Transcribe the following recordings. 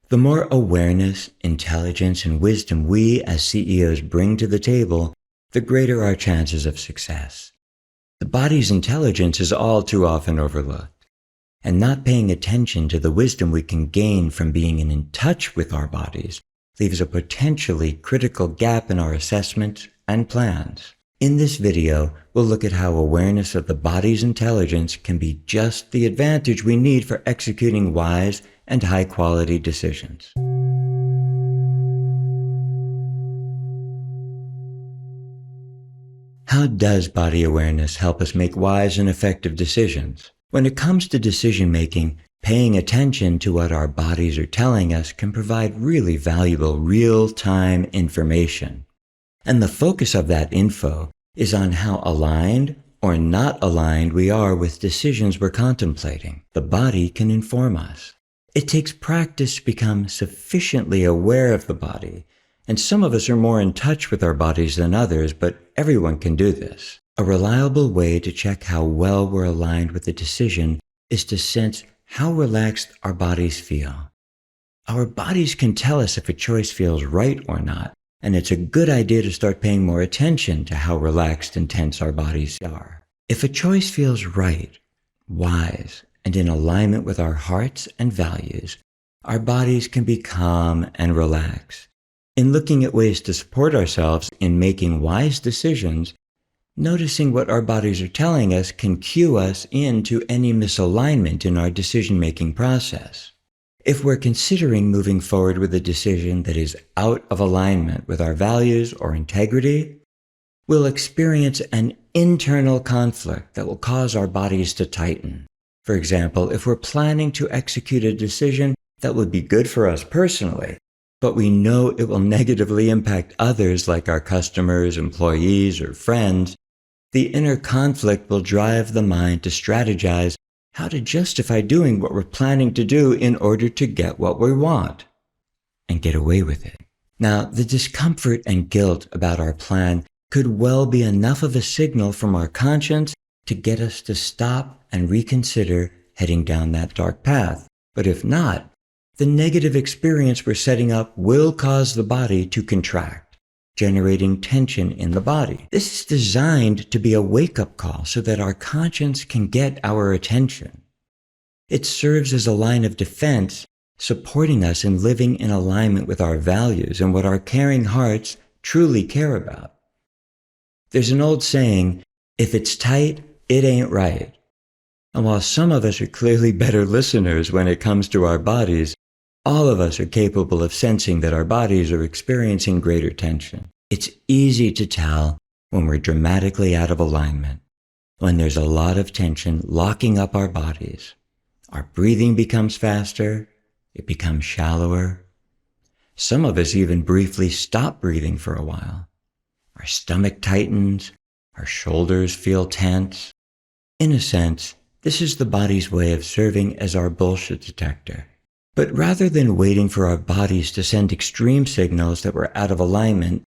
The more awareness, intelligence, and wisdom we as CEOs bring to the table, the greater our chances of success. The body's intelligence is all too often overlooked, and not paying attention to the wisdom we can gain from being in touch with our bodies leaves a potentially critical gap in our assessments and plans. In this video, we'll look at how awareness of the body's intelligence can be just the advantage we need for executing wise and high-quality decisions. How does body awareness help us make wise and effective decisions? When it comes to decision-making, paying attention to what our bodies are telling us can provide really valuable real-time information. And the focus of that info is on how aligned or not aligned we are with decisions we're contemplating. The body can inform us. It takes practice to become sufficiently aware of the body, and some of us are more in touch with our bodies than others, but everyone can do this. A reliable way to check how well we're aligned with a decision is to sense how relaxed our bodies feel. Our bodies can tell us if a choice feels right or not, and it's a good idea to start paying more attention to how relaxed and tense our bodies are. If a choice feels right, wise, and in alignment with our hearts and values, our bodies can be calm and relaxed. In looking at ways to support ourselves in making wise decisions, noticing what our bodies are telling us can cue us into any misalignment in our decision-making process. If we're considering moving forward with a decision that is out of alignment with our values or integrity, we'll experience an internal conflict that will cause our bodies to tighten. For example, if we're planning to execute a decision that would be good for us personally, but we know it will negatively impact others like our customers, employees, or friends, the inner conflict will drive the mind to strategize how to justify doing what we're planning to do in order to get what we want and get away with it. Now, the discomfort and guilt about our plan could well be enough of a signal from our conscience to get us to stop and reconsider heading down that dark path. But if not, the negative experience we're setting up will cause the body to contract, generating tension in the body. This is designed to be a wake-up call so that our conscience can get our attention. It serves as a line of defense, supporting us in living in alignment with our values and what our caring hearts truly care about. There's an old saying, if it's tight, it ain't right. And while some of us are clearly better listeners when it comes to our bodies, all of us are capable of sensing that our bodies are experiencing greater tension. It's easy to tell when we're dramatically out of alignment, when there's a lot of tension locking up our bodies. Our breathing becomes faster, it becomes shallower. Some of us even briefly stop breathing for a while. Our stomach tightens, our shoulders feel tense. In a sense, this is the body's way of serving as our bullshit detector. But rather than waiting for our bodies to send extreme signals that we're out of alignment,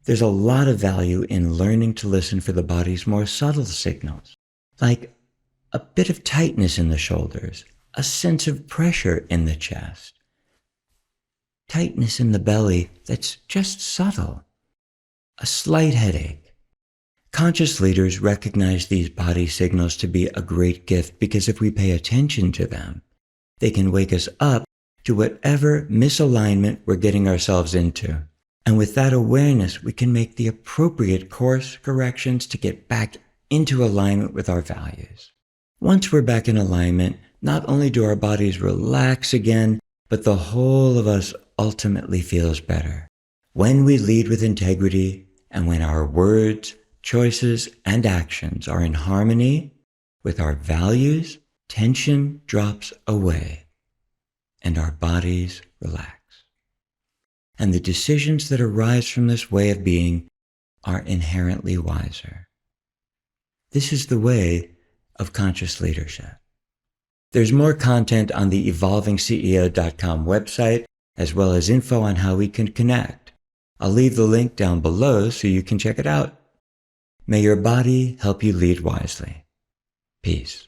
there's a lot of value in learning to listen for the body's more subtle signals, like a bit of tightness in the shoulders, a sense of pressure in the chest, tightness in the belly that's just subtle, a slight headache. Conscious leaders recognize these body signals to be a great gift because if we pay attention to them, they can wake us up to whatever misalignment we're getting ourselves into. And with that awareness, we can make the appropriate course corrections to get back into alignment with our values. Once we're back in alignment, not only do our bodies relax again, but the whole of us ultimately feels better. When we lead with integrity, and when our words, choices, and actions are in harmony with our values, tension drops away, and our bodies relax. And the decisions that arise from this way of being are inherently wiser. This is the way of conscious leadership. There's more content on the 𝗕𝗵𝐺ceo.com website, as well as info on how we can connect. I'll leave the link down below so you can check it out. May your body help you lead wisely. Peace.